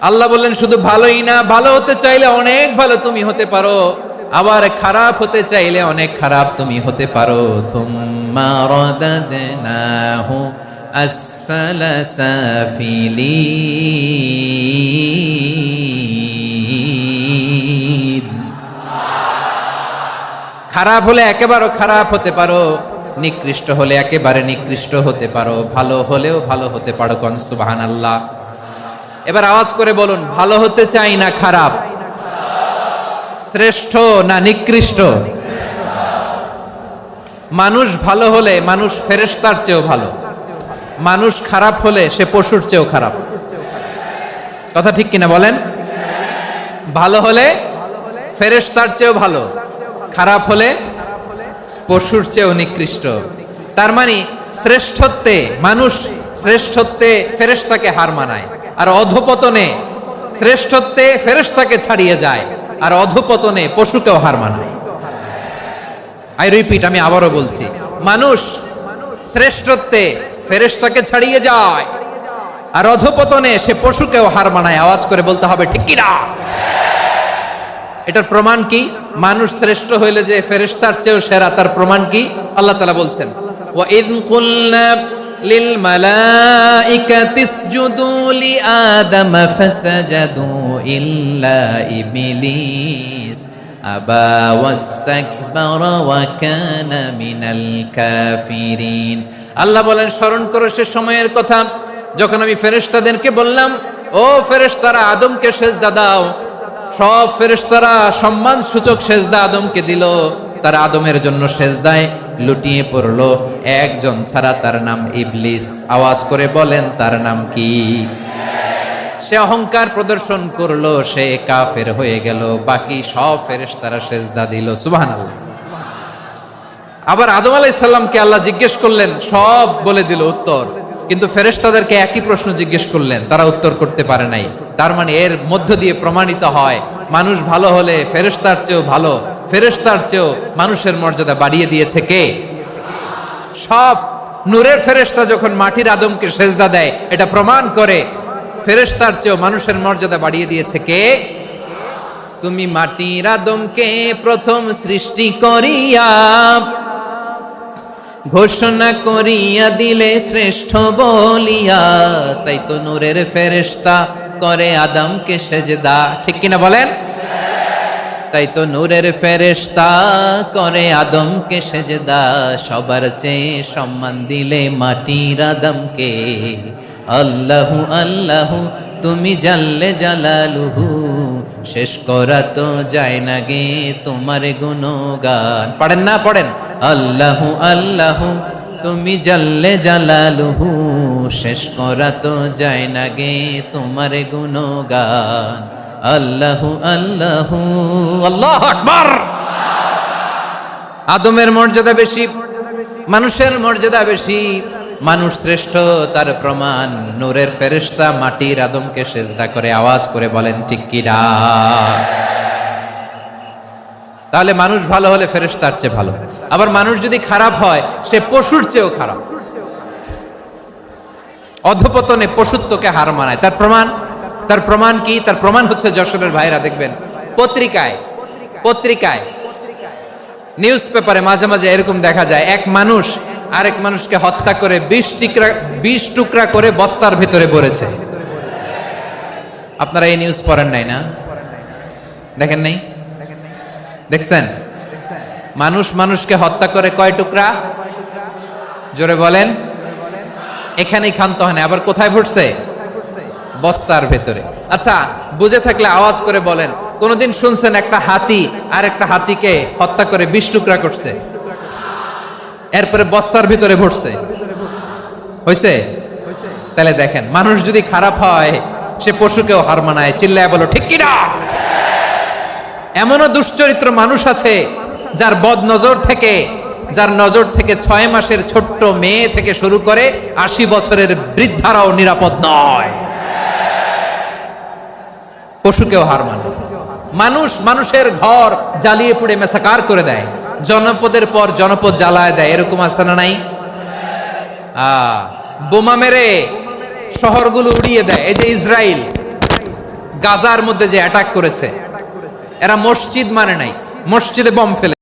আল্লাহ বললেন শুধু ভালোই না, ভালো হতে চাইলে অনেক ভালো তুমি হতে পারো, আবার খারাপ হতে চাইলে অনেক খারাপ তুমি হতে পারো। সুম্মা রাদাদনাহু আসফালা সাফিলিন। খারাপ হলে একেবারে খারাপ হতে পারো, নিকৃষ্ট হলে একেবারে নিকৃষ্ট হতে পারো, ভালো হলেও ভালো হতে পারো। কোন সুবহানাল্লাহ। এবার আওয়াজ করে বলুন, ভালো হতে চাই না খারাপ, শ্রেষ্ঠ না নিকৃষ্ট? মানুষ ভালো হলে মানুষ ফেরেশতার চেয়েও ভালো, মানুষ খারাপ হলে সে পশুর চেয়েও খারাপ। কথা ঠিক কিনা বলেন? ভালো হলে ফেরেশতার চেয়েও ভালো, খারাপ হলে পশুর চেয়েও নিকৃষ্ট। তার মানে শ্রেষ্ঠত্বে মানুষ, শ্রেষ্ঠত্বে ফেরেশতাকে হার মানায়, আর অধপতনে শ্রেষ্ঠত্বে ফেরেশতাকে ছাড়িয়ে যায়, আর অধপতনে পশুকেও হার মানায়। আই রিপিট, আমি আবারও বলছি, মানুষ শ্রেষ্ঠত্বে ফেরেশতাকে ছাড়িয়ে যায়, আর অধপতনে সে পশুকেও হার মানায়। আওয়াজ করে বলতে হবে ঠিক কি না? এটার প্রমাণ কি? মানুষ শ্রেষ্ঠ হইলে যে ফেরেশতার চেয়েও সেরা, তার প্রমাণ কি? আল্লাহ তাআলা বলছেন, ওয়া ইয কুলনা লিল মালাইকাতি ইসজুদু লি আদম ফাসাজাদু ইল্লা ইবলিস আবা ওয়াস্তাকবারা ওয়া কানা মিনাল কাফিরিন। আল্লাহ বলেন, স্মরণ করো সে সময়ের কথা যখন আমি ফেরেশতাদেরকে বললাম, ও ফেরেশতারা আদমকে সেজদা দাও। সব ফেরেশতারা সম্মান সূচক সেজদা আদমকে দিল, তারা আদমের জন্য সেজদায় লুটিয়ে পড়লো, একজন ছাড়া, তার নাম ইবলিস। আওয়াজ করে বলেন, তার নাম কি? সে অহংকার প্রদর্শন করলো, সে কাফের হয়ে গেল, বাকি সব ফেরেশতারা সেজদা দিল। সুবহানাল্লাহ। আবার আদম আলাইহিস সালামকে আল্লাহ জিজ্ঞেস করলেন, সব বলে দিল উত্তর, কিন্তু ফেরেশতাদেরকে একই প্রশ্ন জিজ্ঞেস করলেন, তারা উত্তর করতে পারে নাই। তার মানে এর মধ্য দিয়ে প্রমাণিত হয়, মানুষ ভালো হলে ফেরেশতার চেয়েও ভালো, ফেরেশতার চেয়েও মানুষের মর্যাদা বাড়িয়ে দিয়েছে কে? সব নূরের ফেরেশতা যখন মাটির আদমকে সেজদা দেয়, এটা প্রমাণ করে ফেরেশতার চেয়েও মানুষের মর্যাদা বাড়িয়ে দিয়েছে কে? তুমি মাটির আদমকে প্রথম সৃষ্টি করিয়া ঘোষণা করিয়া দিলে শ্রেষ্ঠ বলিয়া, তাই তো নূরের ফেরেশতা করে আদমকে সেজদা। ঠিক কিনা বলেন? তাই তো নূরের ফেরেশতা করে আদমকে সেজদা, সবার চেয়ে সম্মান দিলে মাটির আদমকে। আল্লাহু আল্লাহু তুমি জাল্লে জালালুহু, শেষ করা তো যায় না গে তোমার গুণগান। পড়েন না? পড়েন। আল্লাহু আল্লাহু তুমি জাল্লে জালালুহু, শেষ করা তো যায় না গে তোমার গুণগান। আল্লাহু আল্লাহু, আল্লাহু আকবার। আদমের মর্যাদা বেশি, মানুষের মর্যাদা বেশি, মানুষ শ্রেষ্ঠ, তার প্রমাণ নূরের ফেরেশতা মাটির আদমকে সেজদা করে। আওয়াজ করে বলেন ঠিক কি না? তাহলে মানুষ ভালো হলে ফেরেশতার চেয়ে ভালো, আবার মানুষ যদি খারাপ হয় সে পশুর চেয়েও খারাপ, অধপতনে পশুত্বকে হার মানায়। তার প্রমাণ, তার প্রমাণ কি? তার প্রমাণ হচ্ছে যশোরের ভাইরা দেখবেন পত্রিকায় নিউজ পেপারে মাঝে মাঝে এরকম দেখা যায়, এক মানুষ আরেক মানুষকে হত্যা করে 20 টুকরা করে বস্তার ভেতরে ভরেছে। আপনারা এই নিউজ পড়েন নাই না? দেখেন নাই? দেখছেন? মানুষ মানুষকে হত্যা করে কয় টুকরা? জোরে বলেন। এখানেই ক্ষান্ত হয় না, আবার কোথায় ভরছে? বস্তার ভেতরে। আচ্ছা, বুঝে থাকলে আওয়াজ করে বলেন, কোনদিন শুনছেন একটা হাতি আর একটা হাতিকে হত্যা করে 20 টুকরা করছে, এরপরে বস্তার ভিতরে ভরছে? হইছে? তাহলে দেখেন, মানুষ যদি খারাপ হয় সে পশুকেও হার মানায়। চিল্লায় বলো ঠিক কি না? এমনও দুশ্চরিত্র মানুষ আছে যার যার নজর থেকে 6 মাসের ছোট্ট মেয়ে থেকে শুরু করে 80 বছরের বৃদ্ধারাও নিরাপদ নয়। পশুকেও হার মানে। মানুষ মানুষের ঘর জ্বালিয়ে পুড়ে মেসাকার করে দেয়, জনপদের পর জনপদ জ্বালায় দেয়, এরকম আছে না নাই? বোমা মেরে শহরগুলো উড়িয়ে দেয়। এই যে ইসরায়েল, গাজার মধ্যে যে অ্যাটাক করেছে, এরা মসজিদ মানে নাই, মসজিদে বম ফেলে